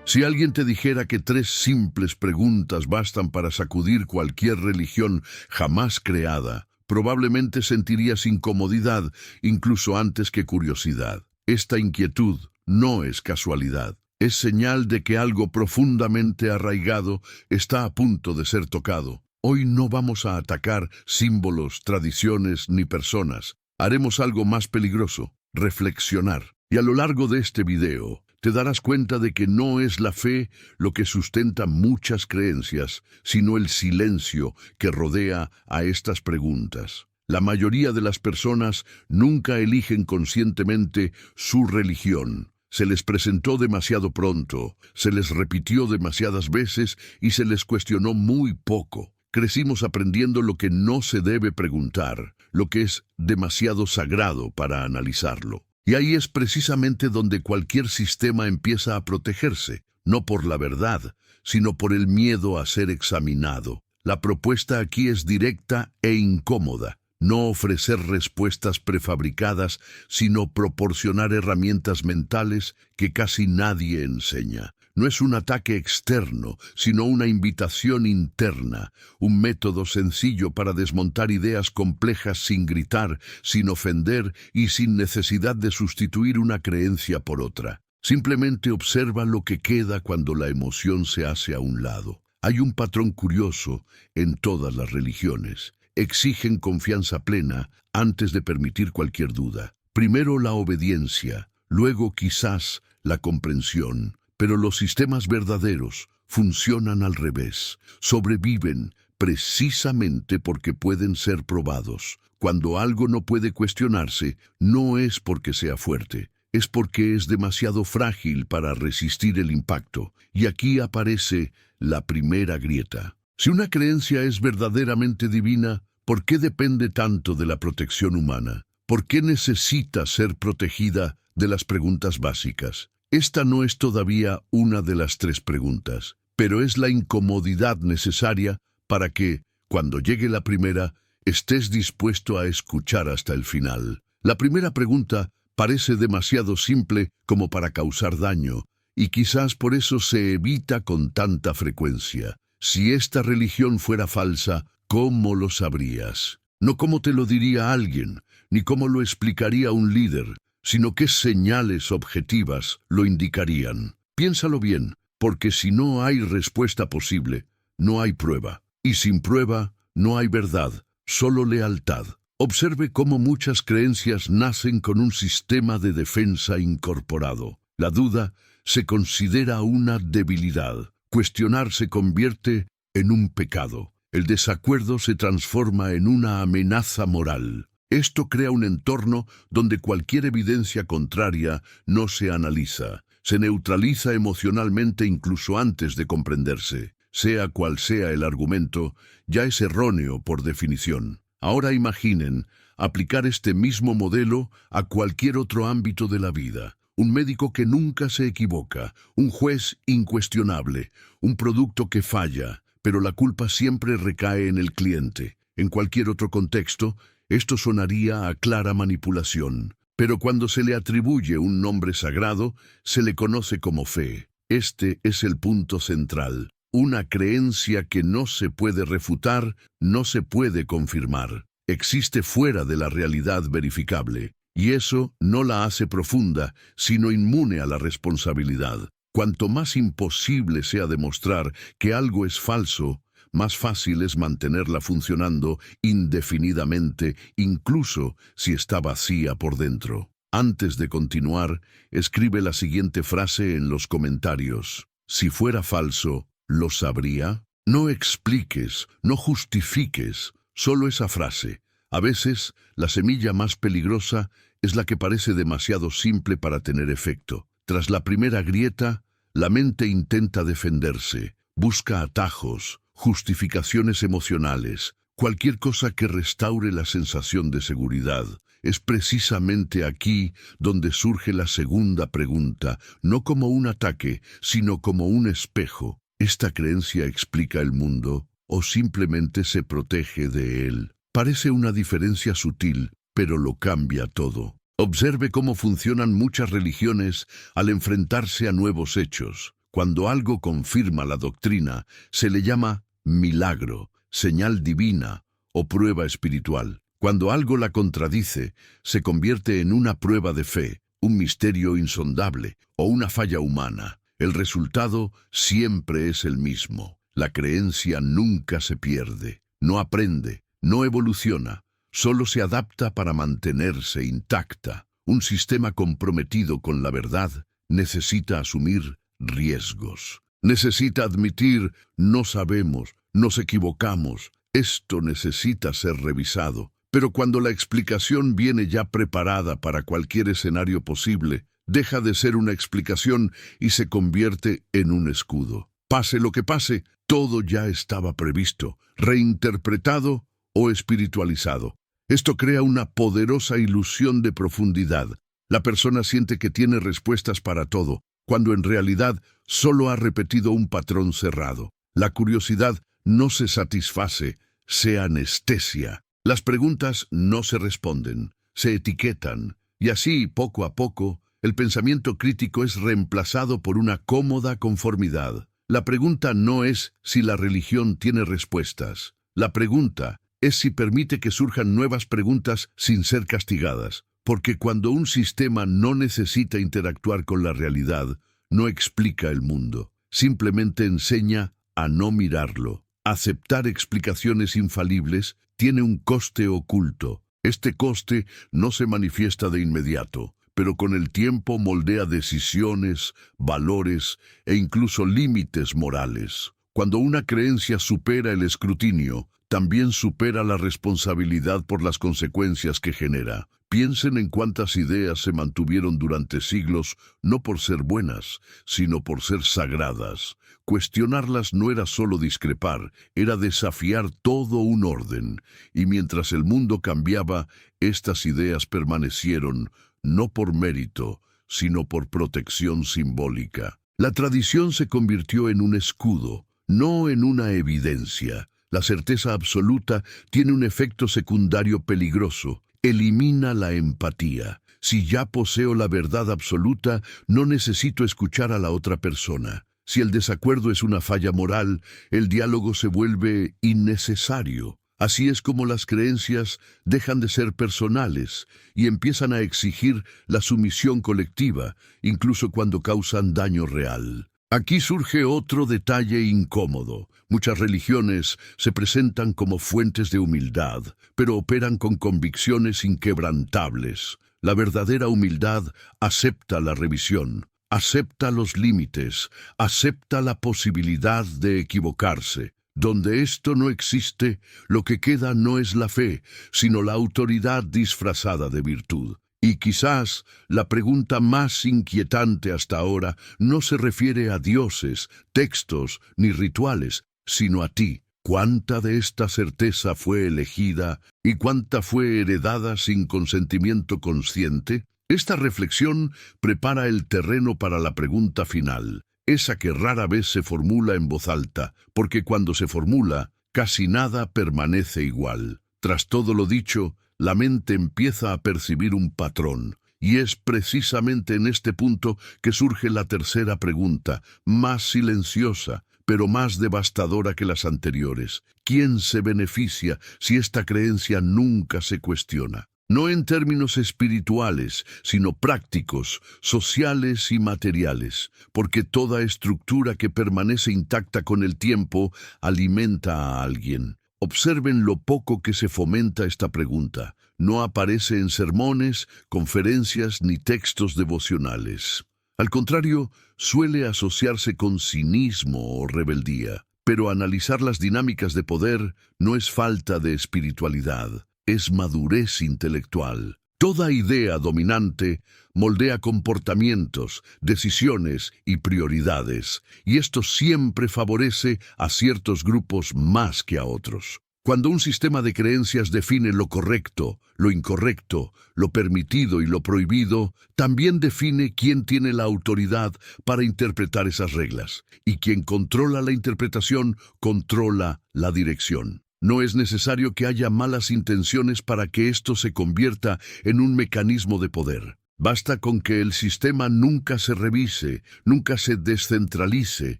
Si alguien te dijera que 3 simples preguntas bastan para sacudir cualquier religión jamás creada, probablemente sentirías incomodidad incluso antes que curiosidad. Esta inquietud no es casualidad. Es señal de que algo profundamente arraigado está a punto de ser tocado. Hoy no vamos a atacar símbolos, tradiciones ni personas. Haremos algo más peligroso: reflexionar. Y a lo largo de este video, te darás cuenta de que no es la fe lo que sustenta muchas creencias, sino el silencio que rodea a estas preguntas. La mayoría de las personas nunca eligen conscientemente su religión. Se les presentó demasiado pronto, se les repitió demasiadas veces y se les cuestionó muy poco. Crecimos aprendiendo lo que no se debe preguntar, lo que es demasiado sagrado para analizarlo. Y ahí es precisamente donde cualquier sistema empieza a protegerse, no por la verdad, sino por el miedo a ser examinado. La propuesta aquí es directa e incómoda: no ofrecer respuestas prefabricadas, sino proporcionar herramientas mentales que casi nadie enseña. No es un ataque externo, sino una invitación interna, un método sencillo para desmontar ideas complejas sin gritar, sin ofender y sin necesidad de sustituir una creencia por otra. Simplemente observa lo que queda cuando la emoción se hace a un lado. Hay un patrón curioso en todas las religiones. Exigen confianza plena antes de permitir cualquier duda. Primero la obediencia, luego quizás la comprensión. Pero los sistemas verdaderos funcionan al revés. Sobreviven precisamente porque pueden ser probados. Cuando algo no puede cuestionarse, no es porque sea fuerte, es porque es demasiado frágil para resistir el impacto. Y aquí aparece la primera grieta. Si una creencia es verdaderamente divina, ¿por qué depende tanto de la protección humana? ¿Por qué necesita ser protegida de las preguntas básicas? Esta no es todavía una de las 3 preguntas, pero es la incomodidad necesaria para que, cuando llegue la primera, estés dispuesto a escuchar hasta el final. La primera pregunta parece demasiado simple como para causar daño, y quizás por eso se evita con tanta frecuencia. Si esta religión fuera falsa, ¿cómo lo sabrías? No cómo te lo diría alguien, ni cómo lo explicaría un líder, sino qué señales objetivas lo indicarían. Piénsalo bien, porque si no hay respuesta posible, no hay prueba. Y sin prueba, no hay verdad, solo lealtad. Observe cómo muchas creencias nacen con un sistema de defensa incorporado. La duda se considera una debilidad. Cuestionar se convierte en un pecado. El desacuerdo se transforma en una amenaza moral. Esto crea un entorno donde cualquier evidencia contraria no se analiza, se neutraliza emocionalmente incluso antes de comprenderse. Sea cual sea el argumento, ya es erróneo por definición. Ahora imaginen aplicar este mismo modelo a cualquier otro ámbito de la vida. Un médico que nunca se equivoca, un juez incuestionable, un producto que falla, pero la culpa siempre recae en el cliente. En cualquier otro contexto, esto sonaría a clara manipulación, pero cuando se le atribuye un nombre sagrado, se le conoce como fe. Este es el punto central. Una creencia que no se puede refutar, no se puede confirmar. Existe fuera de la realidad verificable, y eso no la hace profunda, sino inmune a la responsabilidad. Cuanto más imposible sea demostrar que algo es falso, más fácil es mantenerla funcionando indefinidamente, incluso si está vacía por dentro. Antes de continuar, escribe la siguiente frase en los comentarios. Si fuera falso, ¿lo sabría? No expliques, no justifiques, solo esa frase. A veces, la semilla más peligrosa es la que parece demasiado simple para tener efecto. Tras la primera grieta, la mente intenta defenderse, busca atajos, justificaciones emocionales, cualquier cosa que restaure la sensación de seguridad. Es precisamente aquí donde surge la segunda pregunta, no como un ataque, sino como un espejo. ¿Esta creencia explica el mundo o simplemente se protege de él? Parece una diferencia sutil, pero lo cambia todo. Observe cómo funcionan muchas religiones al enfrentarse a nuevos hechos. Cuando algo confirma la doctrina, se le llama milagro, señal divina o prueba espiritual. Cuando algo la contradice, se convierte en una prueba de fe, un misterio insondable o una falla humana. El resultado siempre es el mismo. La creencia nunca se pierde, no aprende, no evoluciona, solo se adapta para mantenerse intacta. Un sistema comprometido con la verdad necesita asumir riesgos. Necesita admitir, no sabemos, nos equivocamos, esto necesita ser revisado. Pero cuando la explicación viene ya preparada para cualquier escenario posible, deja de ser una explicación y se convierte en un escudo. Pase lo que pase, todo ya estaba previsto, reinterpretado o espiritualizado. Esto crea una poderosa ilusión de profundidad. La persona siente que tiene respuestas para todo, cuando en realidad solo ha repetido un patrón cerrado. La curiosidad no se satisface, se anestesia. Las preguntas no se responden, se etiquetan, y así, poco a poco, el pensamiento crítico es reemplazado por una cómoda conformidad. La pregunta no es si la religión tiene respuestas. La pregunta es si permite que surjan nuevas preguntas sin ser castigadas. Porque cuando un sistema no necesita interactuar con la realidad, no explica el mundo. Simplemente enseña a no mirarlo. Aceptar explicaciones infalibles tiene un coste oculto. Este coste no se manifiesta de inmediato, pero con el tiempo moldea decisiones, valores e incluso límites morales. Cuando una creencia supera el escrutinio, también supera la responsabilidad por las consecuencias que genera. Piensen en cuántas ideas se mantuvieron durante siglos, no por ser buenas, sino por ser sagradas. Cuestionarlas no era solo discrepar, era desafiar todo un orden. Y mientras el mundo cambiaba, estas ideas permanecieron, no por mérito, sino por protección simbólica. La tradición se convirtió en un escudo, no en una evidencia. La certeza absoluta tiene un efecto secundario peligroso. Elimina la empatía. Si ya poseo la verdad absoluta, no necesito escuchar a la otra persona. Si el desacuerdo es una falla moral, el diálogo se vuelve innecesario. Así es como las creencias dejan de ser personales y empiezan a exigir la sumisión colectiva, incluso cuando causan daño real. Aquí surge otro detalle incómodo. Muchas religiones se presentan como fuentes de humildad, pero operan con convicciones inquebrantables. La verdadera humildad acepta la revisión, acepta los límites, acepta la posibilidad de equivocarse. Donde esto no existe, lo que queda no es la fe, sino la autoridad disfrazada de virtud. Y quizás la pregunta más inquietante hasta ahora no se refiere a dioses, textos ni rituales, sino a ti. ¿Cuánta de esta certeza fue elegida y cuánta fue heredada sin consentimiento consciente? Esta reflexión prepara el terreno para la pregunta final, esa que rara vez se formula en voz alta, porque cuando se formula, casi nada permanece igual. Tras todo lo dicho, la mente empieza a percibir un patrón, y es precisamente en este punto que surge la tercera pregunta, más silenciosa, pero más devastadora que las anteriores. ¿Quién se beneficia si esta creencia nunca se cuestiona? No en términos espirituales, sino prácticos, sociales y materiales, porque toda estructura que permanece intacta con el tiempo alimenta a alguien. Observen lo poco que se fomenta esta pregunta. No aparece en sermones, conferencias ni textos devocionales. Al contrario, suele asociarse con cinismo o rebeldía. Pero analizar las dinámicas de poder no es falta de espiritualidad, es madurez intelectual. Toda idea dominante moldea comportamientos, decisiones y prioridades, y esto siempre favorece a ciertos grupos más que a otros. Cuando un sistema de creencias define lo correcto, lo incorrecto, lo permitido y lo prohibido, también define quién tiene la autoridad para interpretar esas reglas, y quien controla la interpretación, controla la dirección. No es necesario que haya malas intenciones para que esto se convierta en un mecanismo de poder. Basta con que el sistema nunca se revise, nunca se descentralice,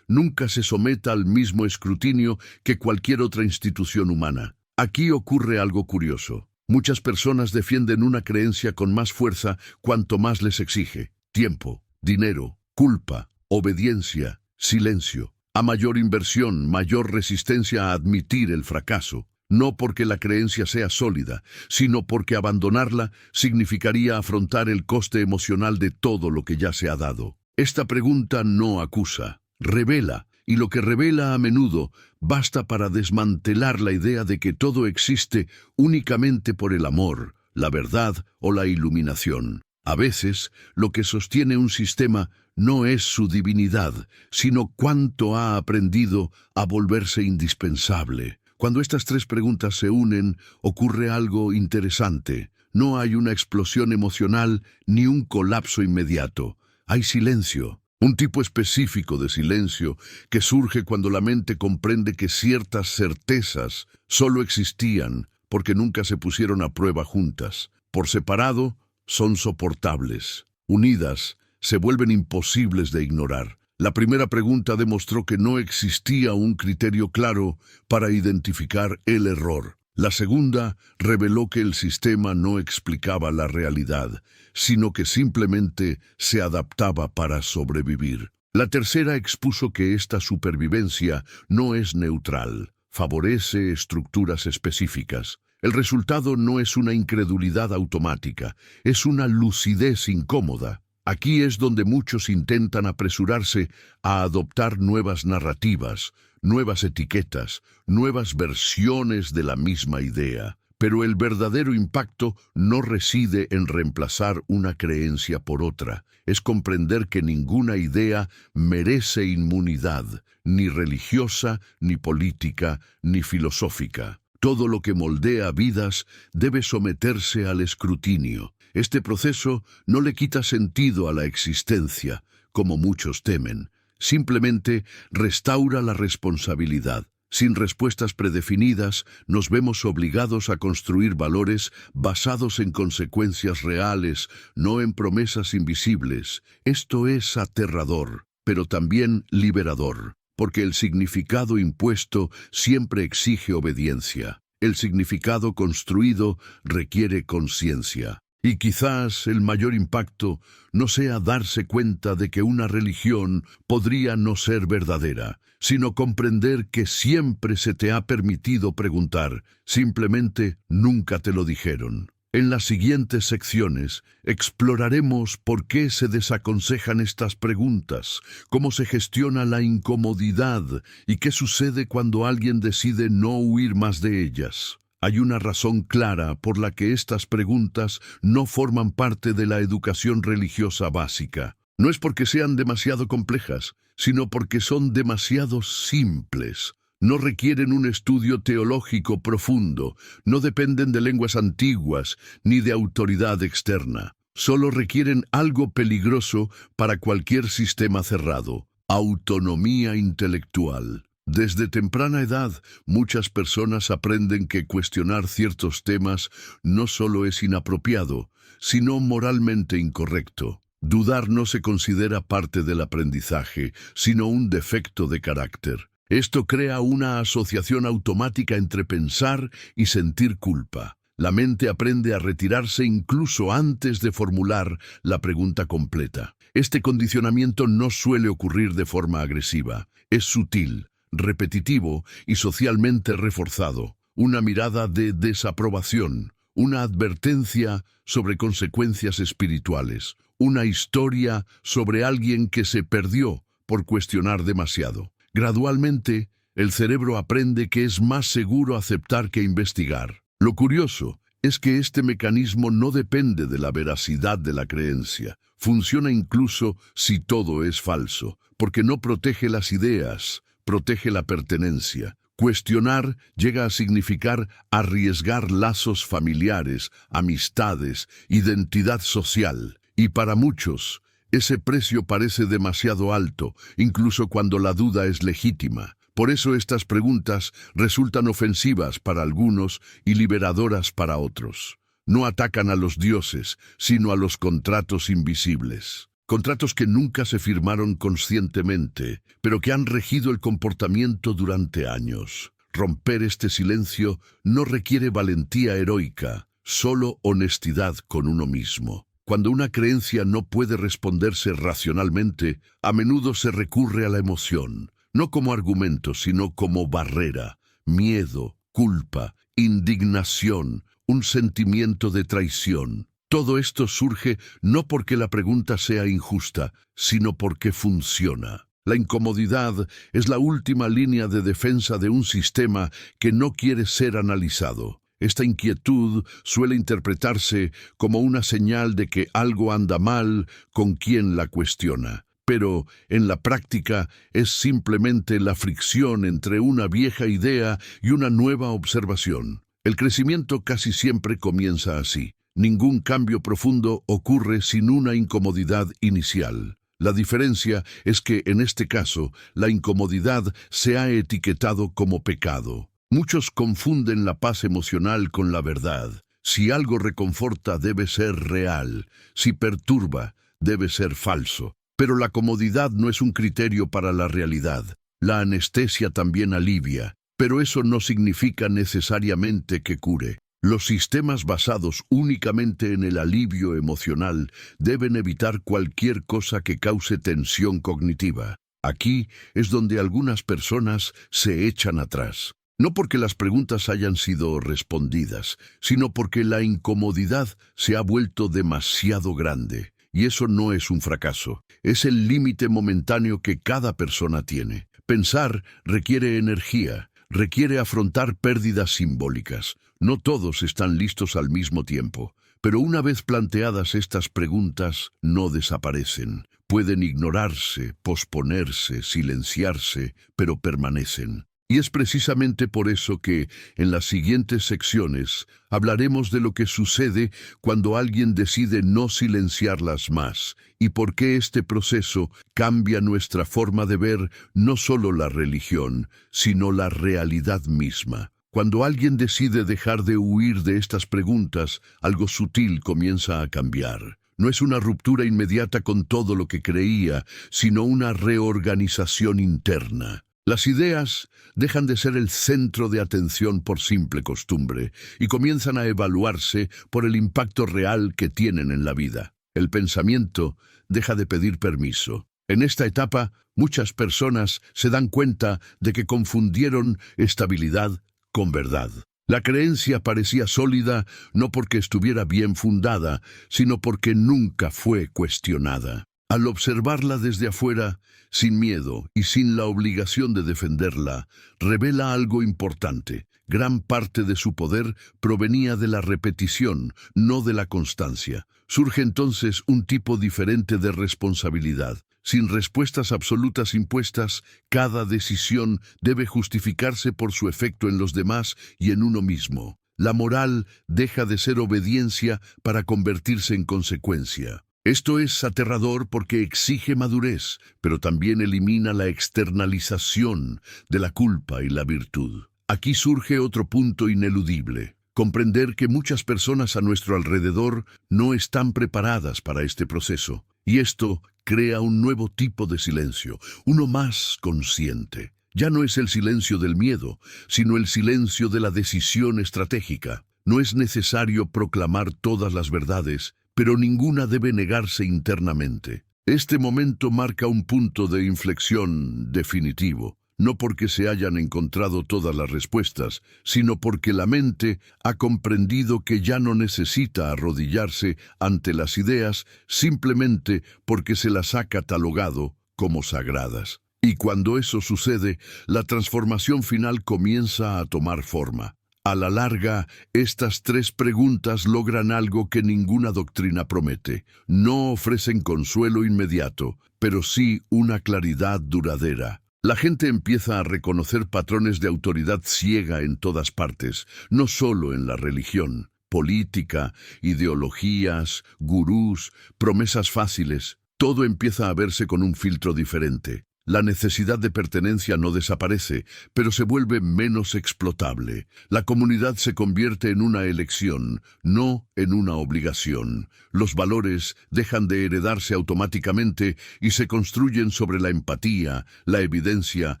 nunca se someta al mismo escrutinio que cualquier otra institución humana. Aquí ocurre algo curioso. Muchas personas defienden una creencia con más fuerza cuanto más les exige tiempo, dinero, culpa, obediencia, silencio. A mayor inversión, mayor resistencia a admitir el fracaso. No porque la creencia sea sólida, sino porque abandonarla significaría afrontar el coste emocional de todo lo que ya se ha dado. Esta pregunta no acusa, revela, y lo que revela a menudo basta para desmantelar la idea de que todo existe únicamente por el amor, la verdad o la iluminación. A veces, lo que sostiene un sistema no es su divinidad, sino cuánto ha aprendido a volverse indispensable. Cuando estas tres preguntas se unen, ocurre algo interesante. No hay una explosión emocional ni un colapso inmediato. Hay silencio, un tipo específico de silencio que surge cuando la mente comprende que ciertas certezas solo existían porque nunca se pusieron a prueba juntas. Por separado, son soportables. Unidas, se vuelven imposibles de ignorar. La primera pregunta demostró que no existía un criterio claro para identificar el error. La segunda reveló que el sistema no explicaba la realidad, sino que simplemente se adaptaba para sobrevivir. La tercera expuso que esta supervivencia no es neutral, favorece estructuras específicas. El resultado no es una incredulidad automática, es una lucidez incómoda. Aquí es donde muchos intentan apresurarse a adoptar nuevas narrativas, nuevas etiquetas, nuevas versiones de la misma idea. Pero el verdadero impacto no reside en reemplazar una creencia por otra. Es comprender que ninguna idea merece inmunidad, ni religiosa, ni política, ni filosófica. Todo lo que moldea vidas debe someterse al escrutinio. Este proceso no le quita sentido a la existencia, como muchos temen. Simplemente restaura la responsabilidad. Sin respuestas predefinidas, nos vemos obligados a construir valores basados en consecuencias reales, no en promesas invisibles. Esto es aterrador, pero también liberador, porque el significado impuesto siempre exige obediencia. El significado construido requiere conciencia. Y quizás el mayor impacto no sea darse cuenta de que una religión podría no ser verdadera, sino comprender que siempre se te ha permitido preguntar, simplemente nunca te lo dijeron. En las siguientes secciones exploraremos por qué se desaconsejan estas preguntas, cómo se gestiona la incomodidad y qué sucede cuando alguien decide no huir más de ellas. Hay una razón clara por la que estas preguntas no forman parte de la educación religiosa básica. No es porque sean demasiado complejas, sino porque son demasiado simples. No requieren un estudio teológico profundo, no dependen de lenguas antiguas ni de autoridad externa. Solo requieren algo peligroso para cualquier sistema cerrado: autonomía intelectual. Desde temprana edad, muchas personas aprenden que cuestionar ciertos temas no solo es inapropiado, sino moralmente incorrecto. Dudar no se considera parte del aprendizaje, sino un defecto de carácter. Esto crea una asociación automática entre pensar y sentir culpa. La mente aprende a retirarse incluso antes de formular la pregunta completa. Este condicionamiento no suele ocurrir de forma agresiva. Es sutil, repetitivo y socialmente reforzado. Una mirada de desaprobación, una advertencia sobre consecuencias espirituales, una historia sobre alguien que se perdió por cuestionar demasiado. Gradualmente, el cerebro aprende que es más seguro aceptar que investigar. Lo curioso es que este mecanismo no depende de la veracidad de la creencia. Funciona incluso si todo es falso, porque no protege las ideas, protege la pertenencia. Cuestionar llega a significar arriesgar lazos familiares, amistades, identidad social. Y para muchos, ese precio parece demasiado alto, incluso cuando la duda es legítima. Por eso estas preguntas resultan ofensivas para algunos y liberadoras para otros. No atacan a los dioses, sino a los contratos invisibles. Contratos que nunca se firmaron conscientemente, pero que han regido el comportamiento durante años. Romper este silencio no requiere valentía heroica, solo honestidad con uno mismo. Cuando una creencia no puede responderse racionalmente, a menudo se recurre a la emoción, no como argumento, sino como barrera, miedo, culpa, indignación, un sentimiento de traición. Todo esto surge no porque la pregunta sea injusta, sino porque funciona. La incomodidad es la última línea de defensa de un sistema que no quiere ser analizado. Esta inquietud suele interpretarse como una señal de que algo anda mal con quien la cuestiona. Pero, en la práctica, es simplemente la fricción entre una vieja idea y una nueva observación. El crecimiento casi siempre comienza así. Ningún cambio profundo ocurre sin una incomodidad inicial. La diferencia es que, en este caso, la incomodidad se ha etiquetado como pecado. Muchos confunden la paz emocional con la verdad. Si algo reconforta, debe ser real. Si perturba, debe ser falso. Pero la comodidad no es un criterio para la realidad. La anestesia también alivia, pero eso no significa necesariamente que cure. Los sistemas basados únicamente en el alivio emocional deben evitar cualquier cosa que cause tensión cognitiva. Aquí es donde algunas personas se echan atrás. No porque las preguntas hayan sido respondidas, sino porque la incomodidad se ha vuelto demasiado grande. Y eso no es un fracaso, es el límite momentáneo que cada persona tiene. Pensar requiere energía, requiere afrontar pérdidas simbólicas. No todos están listos al mismo tiempo, pero una vez planteadas estas preguntas, no desaparecen. Pueden ignorarse, posponerse, silenciarse, pero permanecen. Y es precisamente por eso que, en las siguientes secciones, hablaremos de lo que sucede cuando alguien decide no silenciarlas más, y por qué este proceso cambia nuestra forma de ver no solo la religión, sino la realidad misma. Cuando alguien decide dejar de huir de estas preguntas, algo sutil comienza a cambiar. No es una ruptura inmediata con todo lo que creía, sino una reorganización interna. Las ideas dejan de ser el centro de atención por simple costumbre y comienzan a evaluarse por el impacto real que tienen en la vida. El pensamiento deja de pedir permiso. En esta etapa, muchas personas se dan cuenta de que confundieron estabilidad con verdad. La creencia parecía sólida no porque estuviera bien fundada, sino porque nunca fue cuestionada. Al observarla desde afuera, sin miedo y sin la obligación de defenderla, revela algo importante. Gran parte de su poder provenía de la repetición, no de la constancia. Surge entonces un tipo diferente de responsabilidad. Sin respuestas absolutas impuestas, cada decisión debe justificarse por su efecto en los demás y en uno mismo. La moral deja de ser obediencia para convertirse en consecuencia. Esto es aterrador porque exige madurez, pero también elimina la externalización de la culpa y la virtud. Aquí surge otro punto ineludible: comprender que muchas personas a nuestro alrededor no están preparadas para este proceso. Y esto crea un nuevo tipo de silencio, uno más consciente. Ya no es el silencio del miedo, sino el silencio de la decisión estratégica. No es necesario proclamar todas las verdades, pero ninguna debe negarse internamente. Este momento marca un punto de inflexión definitivo, no porque se hayan encontrado todas las respuestas, sino porque la mente ha comprendido que ya no necesita arrodillarse ante las ideas simplemente porque se las ha catalogado como sagradas. Y cuando eso sucede, la transformación final comienza a tomar forma. A la larga, estas tres preguntas logran algo que ninguna doctrina promete. No ofrecen consuelo inmediato, pero sí una claridad duradera. La gente empieza a reconocer patrones de autoridad ciega en todas partes, no solo en la religión. Política, ideologías, gurús, promesas fáciles. Todo empieza a verse con un filtro diferente. La necesidad de pertenencia no desaparece, pero se vuelve menos explotable. La comunidad se convierte en una elección, no en una obligación. Los valores dejan de heredarse automáticamente y se construyen sobre la empatía, la evidencia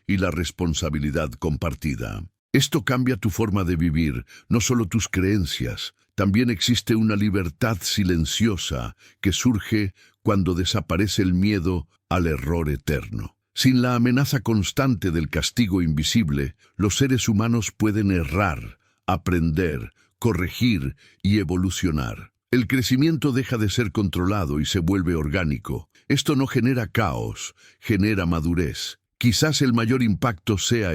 y la responsabilidad compartida. Esto cambia tu forma de vivir, no solo tus creencias. También existe una libertad silenciosa que surge cuando desaparece el miedo al error eterno. Sin la amenaza constante del castigo invisible, los seres humanos pueden errar, aprender, corregir y evolucionar. El crecimiento deja de ser controlado y se vuelve orgánico. Esto no genera caos, genera madurez. Quizás el mayor impacto sea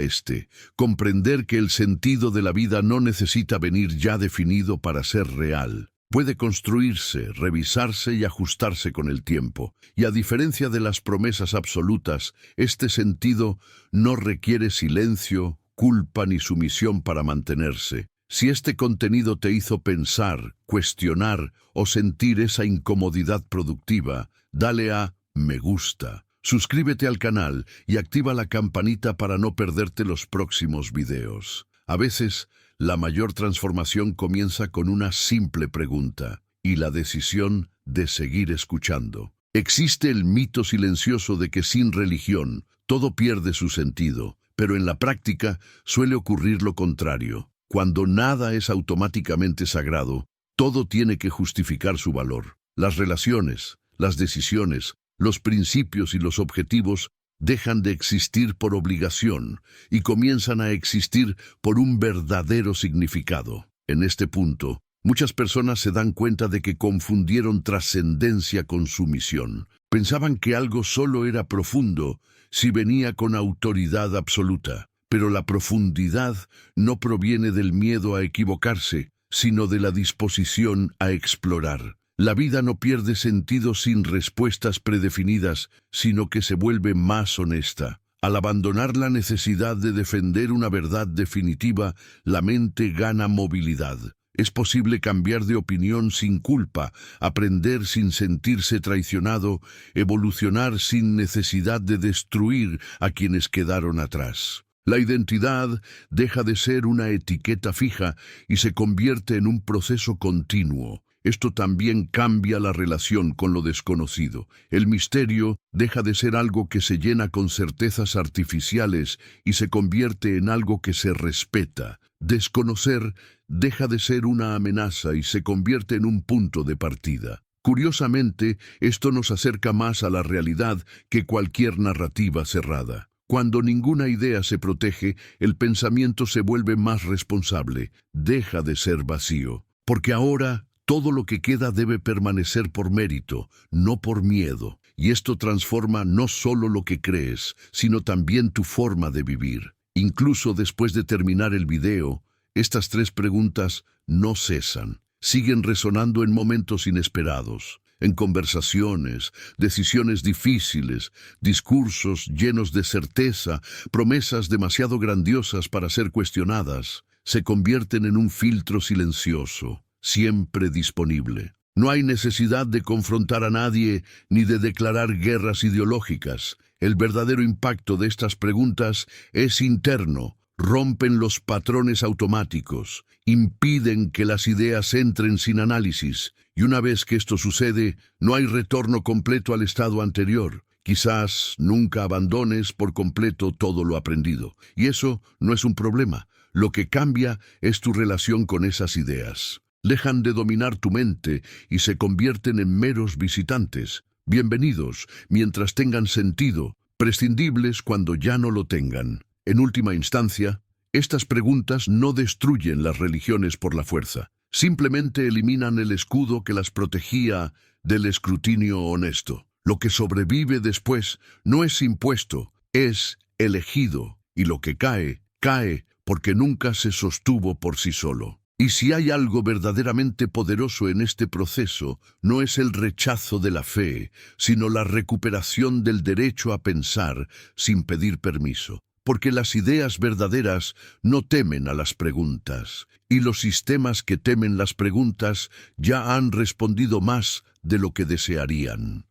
comprender que el sentido de la vida no necesita venir ya definido para ser real. Puede construirse, revisarse y ajustarse con el tiempo. Y a diferencia de las promesas absolutas, este sentido no requiere silencio, culpa ni sumisión para mantenerse. Si este contenido te hizo pensar, cuestionar o sentir esa incomodidad productiva, dale a me gusta. Suscríbete al canal y activa la campanita para no perderte los próximos videos. A veces, la mayor transformación comienza con una simple pregunta y la decisión de seguir escuchando. Existe el mito silencioso de que sin religión todo pierde su sentido, pero en la práctica suele ocurrir lo contrario. Cuando nada es automáticamente sagrado, todo tiene que justificar su valor. Las relaciones, las decisiones, los principios y los objetivos dejan de existir por obligación y comienzan a existir por un verdadero significado. En este punto, muchas personas se dan cuenta de que confundieron trascendencia con sumisión. Pensaban que algo solo era profundo si venía con autoridad absoluta, pero la profundidad no proviene del miedo a equivocarse, sino de la disposición a explorar. La vida no pierde sentido sin respuestas predefinidas, sino que se vuelve más honesta. Al abandonar la necesidad de defender una verdad definitiva, la mente gana movilidad. Es posible cambiar de opinión sin culpa, aprender sin sentirse traicionado, evolucionar sin necesidad de destruir a quienes quedaron atrás. La identidad deja de ser una etiqueta fija y se convierte en un proceso continuo. Esto también cambia la relación con lo desconocido. El misterio deja de ser algo que se llena con certezas artificiales y se convierte en algo que se respeta. Desconocer deja de ser una amenaza y se convierte en un punto de partida. Curiosamente, esto nos acerca más a la realidad que cualquier narrativa cerrada. Cuando ninguna idea se protege, el pensamiento se vuelve más responsable, deja de ser vacío. Porque ahora todo lo que queda debe permanecer por mérito, no por miedo. Y esto transforma no solo lo que crees, sino también tu forma de vivir. Incluso después de terminar el video, estas 3 preguntas no cesan. Siguen resonando en momentos inesperados, en conversaciones, decisiones difíciles, discursos llenos de certeza, promesas demasiado grandiosas para ser cuestionadas. Se convierten en un filtro silencioso, siempre disponible. No hay necesidad de confrontar a nadie ni de declarar guerras ideológicas. El verdadero impacto de estas preguntas es interno. Rompen los patrones automáticos, impiden que las ideas entren sin análisis, y una vez que esto sucede, no hay retorno completo al estado anterior. Quizás nunca abandones por completo todo lo aprendido, y eso no es un problema. Lo que cambia es tu relación con esas ideas. Dejan de dominar tu mente y se convierten en meros visitantes, bienvenidos mientras tengan sentido, prescindibles cuando ya no lo tengan. En última instancia, estas preguntas no destruyen las religiones por la fuerza, simplemente eliminan el escudo que las protegía del escrutinio honesto. Lo que sobrevive después no es impuesto, es elegido, y lo que cae, cae porque nunca se sostuvo por sí solo. Y si hay algo verdaderamente poderoso en este proceso, no es el rechazo de la fe, sino la recuperación del derecho a pensar sin pedir permiso. Porque las ideas verdaderas no temen a las preguntas, y los sistemas que temen las preguntas ya han respondido más de lo que desearían.